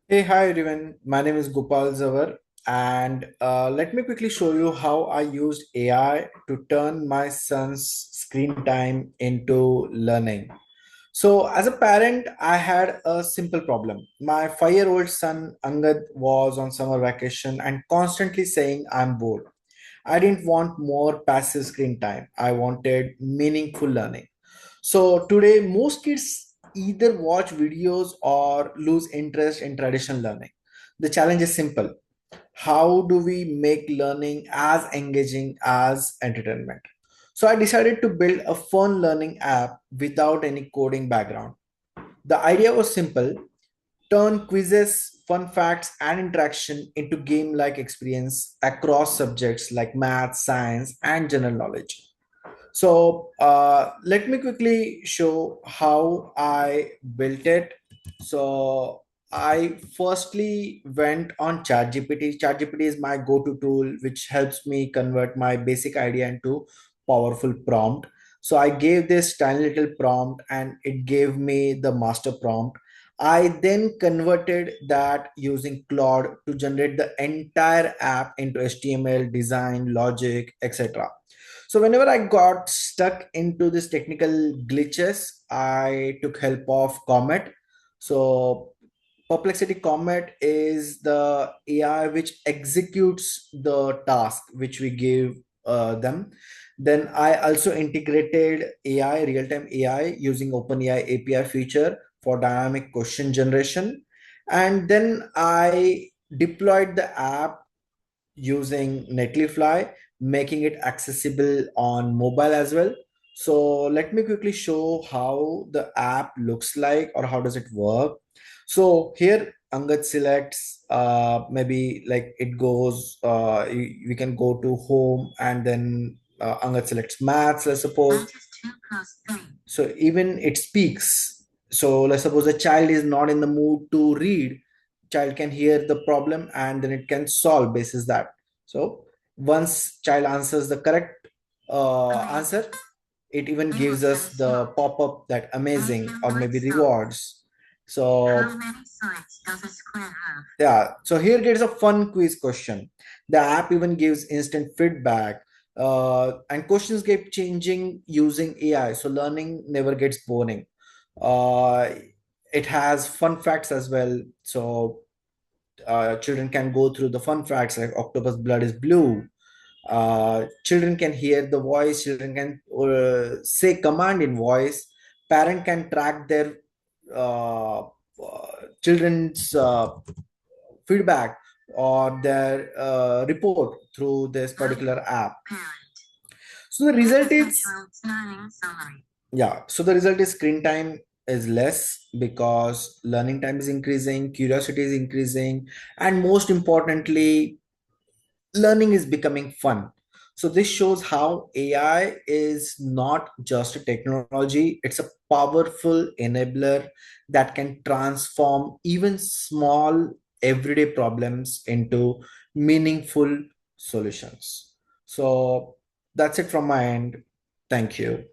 Hey, hi everyone. My name is Gopal Zawar, and let me quickly show you how I used AI to turn my son's screen time into learning. So, as a parent, I had a simple problem. My 5-year-old son Angad was on summer vacation and constantly saying, I'm bored. I didn't want more passive screen time. I wanted meaningful learning. So today, most kids either watch videos or lose interest in traditional learning. The challenge is simple. How do we make learning as engaging as entertainment? So I decided to build a fun learning app without any coding background. The idea was simple: turn quizzes, fun facts, and interaction into game like experience across subjects like math, science, and general knowledge. So let me quickly show how I built it. So I firstly went on ChatGPT. ChatGPT is my go-to tool, which helps me convert my basic idea into powerful prompt. So I gave this tiny little prompt and it gave me the master prompt. I then converted that using Claude to generate the entire app into HTML, design, logic, etc. So whenever I got stuck into this technical glitches, I took help of Comet. So Perplexity Comet is the AI which executes the task which we give them. Then I also integrated AI, real-time AI using OpenAI API feature for dynamic question generation. And then I deployed the app using Netlify, making it accessible on mobile as well. So let me quickly show how the app looks like or how does it work. So here Angad selects maybe like it goes, we can go to home and then Angad selects maths, let's suppose. So even it speaks. So let's suppose a child is not in the mood to read, child can hear the problem and then it can solve basis that. So once child answers the correct answer, it even gives us the pop-up that amazing or maybe rewards. So yeah, so here gets a fun quiz question. The app even gives instant feedback, and questions get changing using AI, so learning never gets boring. Uh, it has fun facts as well, so children can go through the fun facts like octopus blood is blue. Children can hear the voice, children can say command in voice, parent can track their children's feedback or their report through this particular app. So the result is, yeah, so the result is screen time is less because learning time is increasing, curiosity is increasing, and most importantly, learning is becoming fun. So this shows how AI is not just a technology, it's a powerful enabler that can transform even small everyday problems into meaningful solutions. So that's it from my end. Thank you.